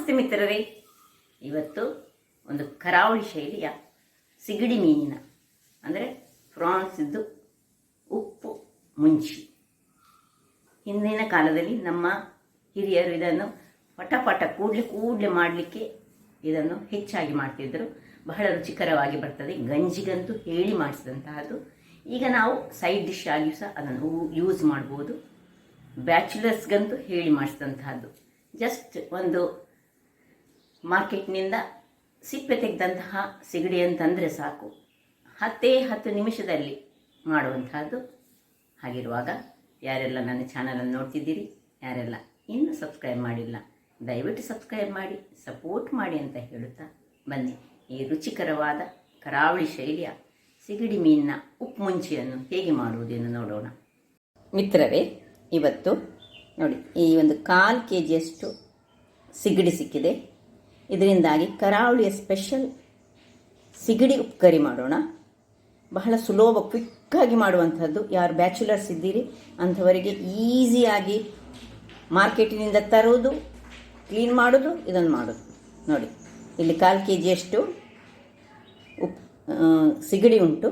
ನಮಸ್ತೆ ಮಿತ್ರರೇ. ಇವತ್ತು ಒಂದು ಕರಾವಳಿ ಶೈಲಿಯ ಸಿಗಡಿ ಮೀನಿನ ಅಂದರೆ ಪ್ರಾನ್ಸ್ ಇದ್ದು ಉಪ್ಪು ಮುಂಚಿ. ಹಿಂದಿನ ಕಾಲದಲ್ಲಿ ನಮ್ಮ ಹಿರಿಯರು ಇದನ್ನು ಪಟ ಕೂಡಲೇ ಮಾಡಲಿಕ್ಕೆ ಇದನ್ನು ಹೆಚ್ಚಾಗಿ ಮಾಡ್ತಿದ್ದರು. ಬಹಳ ರುಚಿಕರವಾಗಿ ಬರ್ತದೆ. ಗಂಜಿಗಂತೂ ಹೇಳಿ ಮಾಡಿಸಿದಂತಹದ್ದು. ಈಗ ನಾವು ಸೈಡ್ ಡಿಶ್ ಆಗಿಯೂ ಸಹ ಅದನ್ನು ಯೂಸ್ ಮಾಡ್ಬೋದು. ಬ್ಯಾಚುಲರ್ಸ್ಗಂತೂ ಹೇಳಿ ಮಾಡಿಸಿದಂತಹದ್ದು. ಜಸ್ಟ್ ಒಂದು ಮಾರ್ಕೆಟ್ನಿಂದ ಸಿಪ್ಪೆ ತೆಗೆದಂತಹ ಸಿಗಡಿ ಅಂತಂದರೆ ಸಾಕು, 10 ನಿಮಿಷದಲ್ಲಿ ಮಾಡುವಂತಹದ್ದು. ಹಾಗಿರುವಾಗ ಯಾರೆಲ್ಲ ನನ್ನ ಚಾನಲನ್ನು ನೋಡ್ತಿದ್ದೀರಿ, ಯಾರೆಲ್ಲ ಇನ್ನೂ ಸಬ್ಸ್ಕ್ರೈಬ್ ಮಾಡಿಲ್ಲ, ದಯವಿಟ್ಟು ಸಬ್ಸ್ಕ್ರೈಬ್ ಮಾಡಿ ಸಪೋರ್ಟ್ ಮಾಡಿ ಅಂತ ಹೇಳುತ್ತಾ ಬನ್ನಿ ಈ ರುಚಿಕರವಾದ ಕರಾವಳಿ ಶೈಲಿಯ ಸಿಗಡಿ ಮೀನಿನ ಉಪ್ಪು ಮುಂಚಿಯನ್ನು ಹೇಗೆ ಮಾಡುವುದೆಂದು ನೋಡೋಣ. ಮಿತ್ರರೇ, ಇವತ್ತು ನೋಡಿ ಈ ಒಂದು 1/4 kg ಸಿಗಡಿ ಸಿಕ್ಕಿದೆ. ಇದರಿಂದಾಗಿ ಕರಾವಳಿಯ ಸ್ಪೆಷಲ್ ಸಿಗಡಿ ಉಪ್ಪು ಕರಿ ಮಾಡೋಣ. ಬಹಳ ಸುಲಭ, ಕ್ವಿಕ್ಕಾಗಿ ಮಾಡುವಂಥದ್ದು. ಯಾರು ಬ್ಯಾಚುಲರ್ಸ್ ಇದ್ದೀರಿ ಅಂಥವರಿಗೆ ಈಸಿಯಾಗಿ ಮಾರ್ಕೆಟಿನಿಂದ ತರುವುದು, ಕ್ಲೀನ್ ಮಾಡೋದು, ಇದನ್ನು ಮಾಡೋದು. ನೋಡಿ ಇಲ್ಲಿ 1/4 kg ಸಿಗಡಿ ಉಂಟು.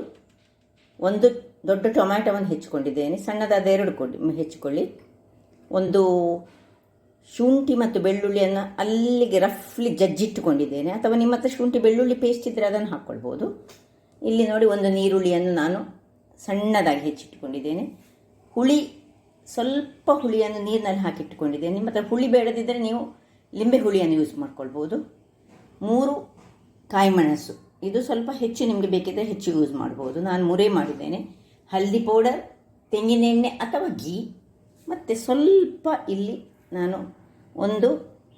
ಒಂದು ದೊಡ್ಡ ಟೊಮ್ಯಾಟೊವನ್ನು ಹೆಚ್ಚಿಕೊಂಡಿದ್ದೇನೆ, ಸಣ್ಣದಾದ 2 ಹೆಚ್ಚಿಕೊಳ್ಳಿ. ಒಂದು ಶುಂಠಿ ಮತ್ತು ಬೆಳ್ಳುಳ್ಳಿಯನ್ನು ಅಲ್ಲಿಗೆ ರಫ್ಲಿ ಜಜ್ಜಿಟ್ಟುಕೊಂಡಿದ್ದೇನೆ, ಅಥವಾ ನಿಮ್ಮ ಹತ್ರ ಶುಂಠಿ ಬೆಳ್ಳುಳ್ಳಿ ಪೇಸ್ಟ್ ಇದ್ದರೆ ಅದನ್ನು ಹಾಕ್ಕೊಳ್ಬೋದು. ಇಲ್ಲಿ ನೋಡಿ ಒಂದು ನೀರುಳ್ಳಿಯನ್ನು ನಾನು ಸಣ್ಣದಾಗಿ ಹೆಚ್ಚಿಟ್ಟುಕೊಂಡಿದ್ದೇನೆ. ಸ್ವಲ್ಪ ಹುಳಿಯನ್ನು ನೀರಿನಲ್ಲಿ ಹಾಕಿಟ್ಟುಕೊಂಡಿದ್ದೇನೆ. ನಿಮ್ಮ ಹತ್ರ ಹುಳಿ ಬೇಡದಿದ್ದರೆ ನೀವು ಲಿಂಬೆ ಹುಳಿಯನ್ನು ಯೂಸ್ ಮಾಡ್ಕೊಳ್ಬೋದು. 3 ಕಾಯಿಮೆಣಸು, ಇದು ಸ್ವಲ್ಪ ಹೆಚ್ಚು ನಿಮಗೆ ಬೇಕಿದ್ದರೆ ಹೆಚ್ಚು ಯೂಸ್ ಮಾಡ್ಬೋದು. ನಾನು 3 ಮಾಡಿದ್ದೇನೆ. ಹಲ್ದಿ ಪೌಡರ್, ತೆಂಗಿನ ಎಣ್ಣೆ ಅಥವಾ ಘೀ, ಮತ್ತು ಸ್ವಲ್ಪ ಇಲ್ಲಿ ನಾನು ಒಂದು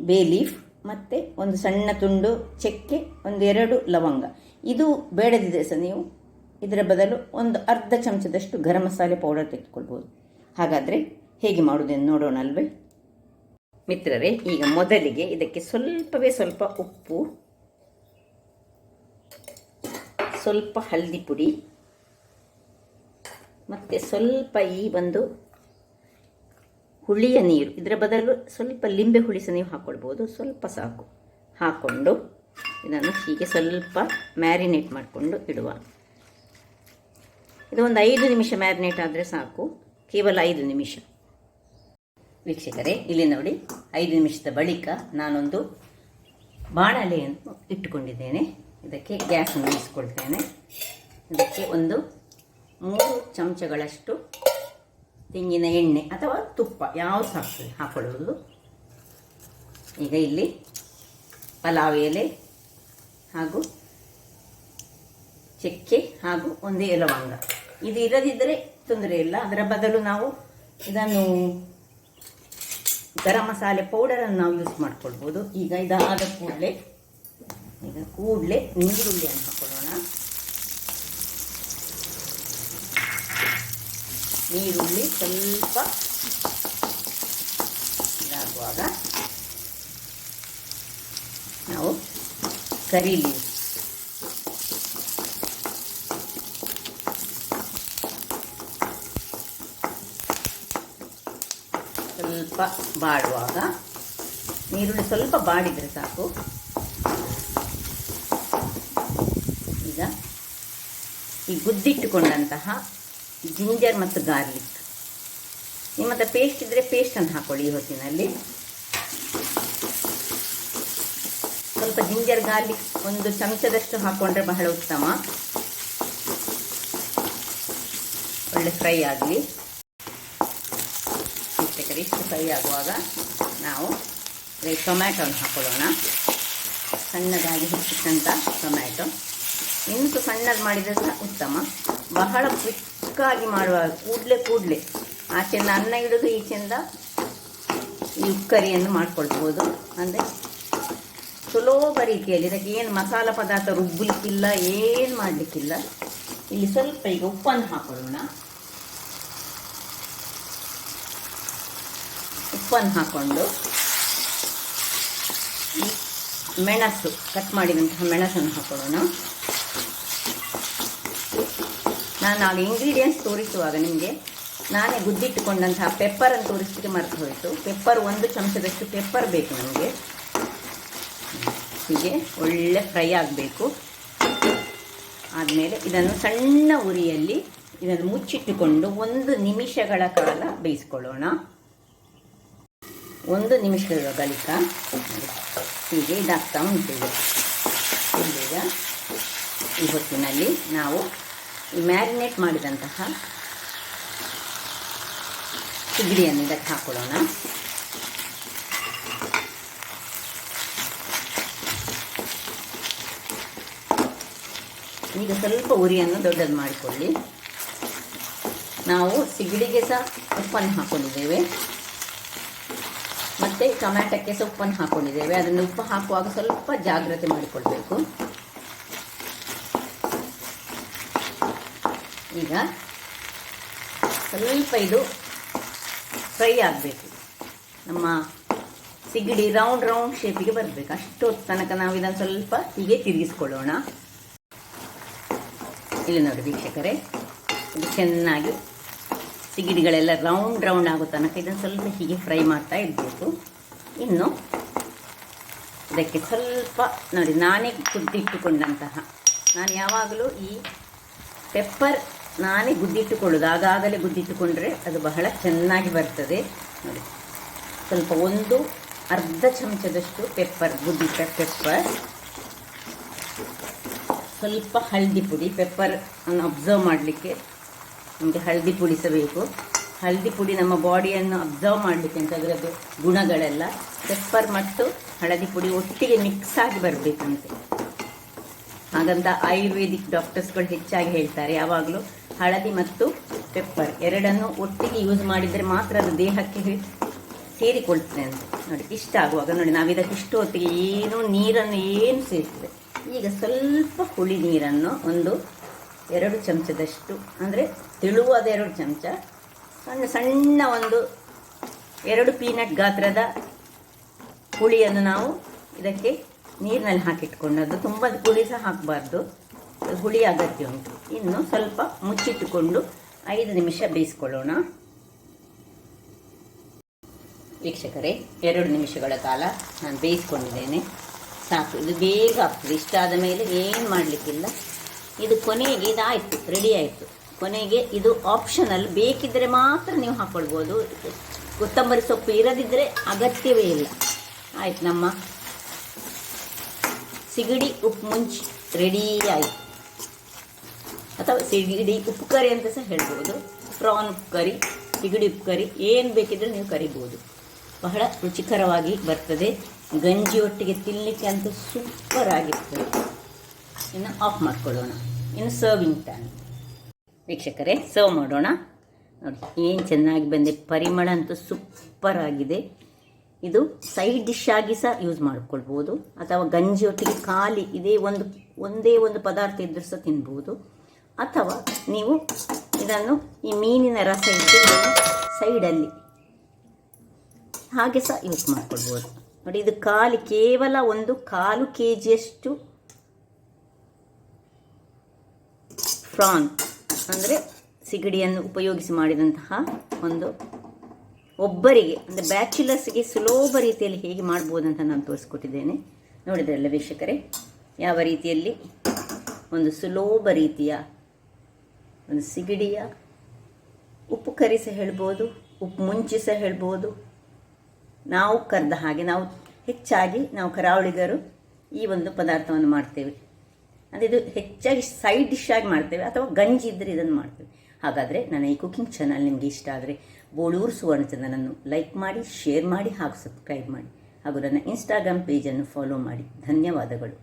ಬೇ ಲೀಫ್ ಮತ್ತು ಒಂದು ಸಣ್ಣ ತುಂಡು ಚಕ್ಕೆ, 1-2 ಲವಂಗ. ಇದು ಬೇಡದಿದೆ ಸಹ ನೀವು ಇದರ ಬದಲು ಒಂದು ಅರ್ಧ ಚಮಚದಷ್ಟು ಗರಂ ಮಸಾಲೆ ಪೌಡರ್ ತೆಗೆದುಕೊಳ್ಬೋದು. ಹಾಗಾದರೆ ಹೇಗೆ ಮಾಡೋದೆಂದು ನೋಡೋಣ ಅಲ್ವೇ ಮಿತ್ರರೇ. ಈಗ ಮೊದಲಿಗೆ ಇದಕ್ಕೆ ಸ್ವಲ್ಪ ಉಪ್ಪು, ಸ್ವಲ್ಪ ಹಲ್ದಿ ಪುಡಿ, ಮತ್ತು ಸ್ವಲ್ಪ ಈ ಒಂದು ಹುಳಿಯ ನೀರು. ಇದರ ಬದಲು ಸ್ವಲ್ಪ ಲಿಂಬೆ ಹುಳಿ ಸಹ ನೀವು ಹಾಕ್ಕೊಳ್ಬೋದು, ಸ್ವಲ್ಪ ಸಾಕು. ಹಾಕ್ಕೊಂಡು ಇದನ್ನು ಹೀಗೆ ಸ್ವಲ್ಪ ಮ್ಯಾರಿನೇಟ್ ಮಾಡಿಕೊಂಡು ಇಡುವ. ಇದು ಒಂದು 5 ನಿಮಿಷ ಮ್ಯಾರಿನೇಟ್ ಆದರೆ ಸಾಕು, ಕೇವಲ 5 ನಿಮಿಷ. ವೀಕ್ಷಕರೇ, ಇಲ್ಲಿ ನೋಡಿ 5 ನಿಮಿಷದ ಬಳಿಕ ನಾನೊಂದು ಬಾಣಲೆಯನ್ನು ಇಟ್ಟುಕೊಂಡಿದ್ದೇನೆ. ಇದಕ್ಕೆ ಗ್ಯಾಸನ್ನು ಇಳಿಸ್ಕೊಳ್ತೇನೆ. ಇದಕ್ಕೆ ಒಂದು 3 ಚಮಚಗಳಷ್ಟು ತೆಂಗಿನ ಎಣ್ಣೆ ಅಥವಾ ತುಪ್ಪ ಯಾವುದು ಹಾಕೊಳ್ಳುವುದು. ಈಗ ಇಲ್ಲಿ ಪಲಾವ್ ಎಲೆ ಹಾಗೂ ಚಕ್ಕೆ ಹಾಗೂ 1 ಲವಂಗ. ಇದು ಇರದಿದ್ದರೆ ತೊಂದರೆ ಇಲ್ಲ, ಅದರ ಬದಲು ನಾವು ಇದನ್ನು ಗರಂ ಮಸಾಲೆ ಪೌಡರನ್ನು ನಾವು ಯೂಸ್ ಮಾಡ್ಕೊಳ್ಬೋದು. ಈಗ ಇದಾದ ಕೂಡಲೇ ನೀರುಳ್ಳಿಯನ್ನು ಹಾಕೊಳ್ಳೋಣ. ನೀರುಳ್ಳಿ ಸ್ವಲ್ಪ ಇದಾಗುವಾಗ ನಾವು ಕರಿ ಲೀವ್ಸ್, ಸ್ವಲ್ಪ ಬಾಡುವಾಗ, ನೀರುಳ್ಳಿ ಸ್ವಲ್ಪ ಬಾಡಿದರೆ ಸಾಕು. ಈಗ ಈ ಗುದ್ದಿಟ್ಟುಕೊಂಡಂತಹ ಜಿಂಜರ್ ಮತ್ತು ಗಾರ್ಲಿಕ್, ನಿಮ್ಮ ಹತ್ರ ಪೇಸ್ಟ್ ಇದ್ದರೆ ಪೇಸ್ಟನ್ನು ಹಾಕ್ಕೊಳ್ಳಿ. ಈ ಹೊತ್ತಿನಲ್ಲಿ ಸ್ವಲ್ಪ ಜಿಂಜರ್ ಗಾರ್ಲಿಕ್ 1 ಚಮಚದಷ್ಟು ಹಾಕ್ಕೊಂಡ್ರೆ ಬಹಳ ಉತ್ತಮ. ಒಳ್ಳೆ ಫ್ರೈ ಆಗಲಿ. ಇಷ್ಟು ಫ್ರೈ ಆಗುವಾಗ ನಾವು ಟೊಮ್ಯಾಟೊವನ್ನು ಹಾಕೊಳ್ಳೋಣ. ಸಣ್ಣದಾಗಿ ಹೆಚ್ಚಿಟ್ಟಂಥ ಟೊಮ್ಯಾಟೊ, ಇನ್ನೂ ಸಣ್ಣದು ಮಾಡಿದರೆ ಸಹ ಉತ್ತಮ. ಬಹಳ ಕ್ವಿಕ್ಕಾಗಿ ಮಾಡುವಾಗ ಕೂಡಲೇ ಆಚೆಯಿಂದ ಅನ್ನ ಇಡೋದು, ಈಚೆಯಿಂದ ಈ ಉಕ್ಕರಿಯನ್ನು ಮಾಡ್ಕೊಳ್ಬೋದು. ಅಂದರೆ ಸುಲಭ ರೀತಿಯಲ್ಲಿ. ಇದಕ್ಕೆ ಏನು ಮಸಾಲ ಪದಾರ್ಥ ರುಬ್ಬಲಿಕ್ಕಿಲ್ಲ, ಏನು ಮಾಡಲಿಕ್ಕಿಲ್ಲ. ಇಲ್ಲಿ ಸ್ವಲ್ಪ ಈಗ ಉಪ್ಪನ್ನು ಹಾಕೊಳ್ಳೋಣ. ಉಪ್ಪನ್ನು ಹಾಕ್ಕೊಂಡು ಈ ಮೆಣಸು, ಕಟ್ ಮಾಡಿದಂತಹ ಮೆಣಸನ್ನು ಹಾಕೊಳ್ಳೋಣ. ನಾನು ಆಗ ಇಂಗ್ರೀಡಿಯೆಂಟ್ಸ್ ತೋರಿಸುವಾಗ ನಿಮಗೆ ನಾನೇ ಗುದ್ದಿಟ್ಟುಕೊಂಡಂತಹ ಪೆಪ್ಪರನ್ನು ತೋರಿಸಲಿಕ್ಕೆ ಮರೆತು ಹೋಯಿತು. ಪೆಪ್ಪರ್ 1 ಚಮಚದಷ್ಟು ಪೆಪ್ಪರ್ ಬೇಕು ನಮಗೆ. ಹೀಗೆ ಒಳ್ಳೆ ಫ್ರೈ ಆಗಬೇಕು. ಆದಮೇಲೆ ಇದನ್ನು ಸಣ್ಣ ಉರಿಯಲ್ಲಿ ಇದನ್ನು ಮುಚ್ಚಿಟ್ಟುಕೊಂಡು 1 ನಿಮಿಷಗಳ ಕಾಲ ಬೇಯಿಸ್ಕೊಳ್ಳೋಣ. 1 ನಿಮಿಷಗಳ ಬಳಿಕ ಹೀಗೆ ಇದಾಗ್ತಾ ಉಂಟು. ಈಗ ಈ ಹೊತ್ತಿನಲ್ಲಿ ನಾವು ಈ ಮ್ಯಾರಿನೇಟ್ ಮಾಡಿದಂತಹ ಸಿಗಡಿಯನ್ನು ಇದಕ್ಕೆ ಹಾಕೊಳ್ಳೋಣ. ಈಗ ಸ್ವಲ್ಪ ಉರಿಯನ್ನು ದೊಡ್ಡದು ಮಾಡಿಕೊಳ್ಳಿ. ನಾವು ಸಿಗಡಿಗೆ ಸಹ ಉಪ್ಪನ್ನು ಹಾಕ್ಕೊಂಡಿದ್ದೇವೆ ಮತ್ತು ಟೊಮ್ಯಾಟೋಕ್ಕೆ ಸಹ ಉಪ್ಪನ್ನು ಹಾಕ್ಕೊಂಡಿದ್ದೇವೆ. ಅದನ್ನು ಉಪ್ಪು ಹಾಕುವಾಗ ಸ್ವಲ್ಪ ಜಾಗ್ರತೆ ಮಾಡಿಕೊಳ್ಬೇಕು. ಈಗ ಸ್ವಲ್ಪ ಇದು ಫ್ರೈ ಆಗಬೇಕು. ನಮ್ಮ ಸಿಗಡಿ ರೌಂಡ್ ಶೇಪಿಗೆ ಬರಬೇಕು. ಅಷ್ಟೊತ್ತು ತನಕ ನಾವು ಇದನ್ನು ಸ್ವಲ್ಪ ಹೀಗೆ ತಿರುಗಿಸ್ಕೊಳ್ಳೋಣ. ಇಲ್ಲಿ ನೋಡಿ ವೀಕ್ಷಕರೇ, ಇದು ಚೆನ್ನಾಗಿ ಸಿಗಡಿಗಳೆಲ್ಲ ರೌಂಡ್ ಆಗೋ ತನಕ ಇದನ್ನು ಸ್ವಲ್ಪ ಹೀಗೆ ಫ್ರೈ ಮಾಡ್ತಾ ಇರಬೇಕು. ಇನ್ನು ಇದಕ್ಕೆ ಸ್ವಲ್ಪ ನೋಡಿ, ನಾನೇ ಗುದ್ದಿಟ್ಟುಕೊಂಡಂತಹ, ನಾನು ಯಾವಾಗಲೂ ಈ ಪೆಪ್ಪರ್ ನಾನೇ ಗುದ್ದಿಟ್ಟುಕೊಳ್ಳೋದು. ಆಗಾಗಲೇ ಗುದ್ದಿಟ್ಟುಕೊಂಡ್ರೆ ಅದು ಬಹಳ ಚೆನ್ನಾಗಿ ಬರ್ತದೆ. ನೋಡಿ, ಸ್ವಲ್ಪ 1 ಅರ್ಧ ಚಮಚದಷ್ಟು ಪೆಪ್ಪರ್, ಗುದ್ದಿಟ್ಟ ಪೆಪ್ಪರ್, ಸ್ವಲ್ಪ ಹಳದಿ ಪುಡಿ. ಪೆಪ್ಪರ್ ಅನ್ನು ಅಬ್ಸರ್ವ್ ಮಾಡಲಿಕ್ಕೆ ನಮಗೆ ಹಳದಿ ಪುಡಿ ಸಹ ಬೇಕು. ಹಳದಿ ಪುಡಿ ನಮ್ಮ ಬಾಡಿಯನ್ನು ಅಬ್ಸರ್ವ್ ಮಾಡಲಿಕ್ಕೆ ಅಂತ ಅದರದ್ದು ಗುಣಗಳೆಲ್ಲ ಪೆಪ್ಪರ್ ಮತ್ತು ಹಳದಿ ಪುಡಿ ಒಟ್ಟಿಗೆ ಮಿಕ್ಸ್ ಆಗಿ ಬರಬೇಕಂತೆ. ಹಾಗಂತ ಆಯುರ್ವೇದಿಕ್ ಡಾಕ್ಟರ್ಸ್ಗಳು ಹೆಚ್ಚಾಗಿ ಹೇಳ್ತಾರೆ, ಯಾವಾಗಲೂ ಹಳದಿ ಮತ್ತು ಪೆಪ್ಪರ್ ಎರಡನ್ನು ಒಟ್ಟಿಗೆ ಯೂಸ್ ಮಾಡಿದರೆ ಮಾತ್ರ ಅದು ದೇಹಕ್ಕೆ ಸೇರಿಕೊಳ್ತದೆ ಅಂತ. ನೋಡಿ, ಇಷ್ಟ ಆಗುವಾಗ ನೋಡಿ, ನಾವು ಇದಕ್ಕೆ ಇಷ್ಟು ಹೊತ್ತಿಗೆ ನೀರನ್ನು ಸೇರಿಸ್ತದೆ. ಈಗ ಸ್ವಲ್ಪ ಹುಳಿ ನೀರನ್ನು 2 ಚಮಚದಷ್ಟು, ಅಂದರೆ ತೆಳುವಾದ 2 ಚಮಚ, ಸಣ್ಣ 2 ಪೀನಟ್ ಗಾತ್ರದ ಹುಳಿಯನ್ನು ನಾವು ಇದಕ್ಕೆ ನೀರಿನಲ್ಲಿ ಹಾಕಿಟ್ಕೊಂಡದ್ದು. ತುಂಬ ಹುಳಿ ಸಹ ಹಾಕಬಾರ್ದು, ಹುಳಿ ಅಗತ್ಯ ಉಂಟು. ಇನ್ನು ಸ್ವಲ್ಪ ಮುಚ್ಚಿಟ್ಟುಕೊಂಡು 5 ನಿಮಿಷ ಬೇಯಿಸ್ಕೊಳ್ಳೋಣ. ವೀಕ್ಷಕರೇ, 2 ನಿಮಿಷಗಳ ಕಾಲ ನಾನು ಬೇಯಿಸ್ಕೊಂಡಿದ್ದೇನೆ. ಸಾಕು, ಇದು ಬೇಗ ಆಗ್ತದೆ. ಇಷ್ಟಾದ ಮೇಲೆ ಏನು ಮಾಡಲಿಕ್ಕಿಲ್ಲ. ಇದು ಕೊನೆಗೆ ಇದಾಯಿತು, ರೆಡಿ ಆಯಿತು. ಕೊನೆಗೆ ಇದು ಆಪ್ಷನಲ್, ಬೇಕಿದ್ದರೆ ಮಾತ್ರ ನೀವು ಹಾಕ್ಕೊಳ್ಬೋದು. ಕೊತ್ತಂಬರಿ ಸೊಪ್ಪು ಇರದಿದ್ದರೆ ಅಗತ್ಯವೇ ಇಲ್ಲ. ಆಯ್ತು, ನಮ್ಮ ಸಿಗಡಿ ಉಪ್ಪು ಮುಂಚಿ ರೆಡಿ ಆಯಿತು. ಅಥವಾ ಸಿಗಡಿ ಉಪ್ಪು ಕರಿ ಅಂತ ಸಹ ಹೇಳ್ಬೋದು. ಪ್ರಾನ್ ಉಪ್ಪು ಕರಿ, ಸಿಗಡಿ ಉಪ್ಪು ಕರಿ, ಏನು ಬೇಕಿದ್ದರೆ ನೀವು ಕರಿಬೋದು. ಬಹಳ ರುಚಿಕರವಾಗಿ ಬರ್ತದೆ. ಗಂಜಿ ಒಟ್ಟಿಗೆ ತಿನ್ನಲಿಕ್ಕೆ ಅಂತೂ ಸೂಪರ್ ಆಗಿರ್ತದೆ. ಇನ್ನು ಆಫ್ ಮಾಡ್ಕೊಳ್ಳೋಣ. ಇನ್ನು ಸರ್ವಿಂಗ್ ಟೈಮ್. ವೀಕ್ಷಕರೇ, ಸರ್ವ್ ಮಾಡೋಣ. ನೋಡಿ, ಏನು ಚೆನ್ನಾಗಿ ಬಂದಿದೆ. ಪರಿಮಳ ಅಂತೂ ಸೂಪರ್ ಆಗಿದೆ. ಇದು ಸೈಡ್ ಡಿಶ್ ಆಗಿ ಸಹ ಯೂಸ್ ಮಾಡ್ಕೊಳ್ಬೋದು, ಅಥವಾ ಗಂಜಿ ಒಟ್ಟಿಗೆ ಖಾಲಿ ಒಂದೇ ಒಂದು ಪದಾರ್ಥ ಇದ್ದರೂ ಸಹ ತಿನ್ಬೋದು. ಅಥವಾ ನೀವು ಇದನ್ನು ಈ ಮೀನಿನ ರಸ ಇಟ್ಟು ಸೈಡಲ್ಲಿ ಹಾಗೆ ಸಹ ಯೂಸ್ ಮಾಡ್ಕೊಳ್ಬೋದು. ನೋಡಿ, ಇದು ಕೇವಲ 1/4 kg ಪ್ರಾನ್, ಅಂದರೆ ಸಿಗಡಿಯನ್ನು ಉಪಯೋಗಿಸಿ ಮಾಡಿದಂತಹ ಒಬ್ಬರಿಗೆ, ಅಂದರೆ ಬ್ಯಾಚುಲರ್ಸ್ಗೆ ಸುಲಭ ರೀತಿಯಲ್ಲಿ ಹೇಗೆ ಮಾಡ್ಬೋದಂತ ನಾನು ತೋರಿಸ್ಕೊಟ್ಟಿದ್ದೇನೆ. ನೋಡಿದ್ರಲ್ಲ ವೀಕ್ಷಕರೇ, ಯಾವ ರೀತಿಯಲ್ಲಿ ಸುಲಭ ರೀತಿಯ ಸಿಗಡಿಯ ಉಪ್ಪು ಕರಿ ಸಹ ಹೇಳ್ಬೋದು, ಉಪ್ಪು ಮುಂಚಿ ಸಹ ಹೇಳ್ಬೋದು. ನಾವು ಕರೆದ ಹಾಗೆ ಹೆಚ್ಚಾಗಿ ನಾವು ಕರಾವಳಿಗರು ಈ ಪದಾರ್ಥವನ್ನು ಮಾಡ್ತೇವೆ. ಅಂದರೆ ಇದು ಹೆಚ್ಚಾಗಿ ಸೈಡ್ ಡಿಶ್ ಆಗಿ ಮಾಡ್ತೇವೆ, ಅಥವಾ ಗಂಜಿ ಇದ್ದರೆ ಇದನ್ನು ಮಾಡ್ತೇವೆ. ಹಾಗಾದರೆ ನನ್ನ ಈ ಕುಕಿಂಗ್ ಚಾನಲ್ ನಿಮಗೆ ಇಷ್ಟ ಆದರೆ ಬೋಳೂರು ಸುವರ್ಣಚಂದ್ರನನ್ನು ಲೈಕ್ ಮಾಡಿ, ಶೇರ್ ಮಾಡಿ ಹಾಗೂ ಸಬ್ಸ್ಕ್ರೈಬ್ ಮಾಡಿ, ಹಾಗೂ ನನ್ನ ಇನ್ಸ್ಟಾಗ್ರಾಮ್ ಪೇಜನ್ನು ಫಾಲೋ ಮಾಡಿ. ಧನ್ಯವಾದಗಳು.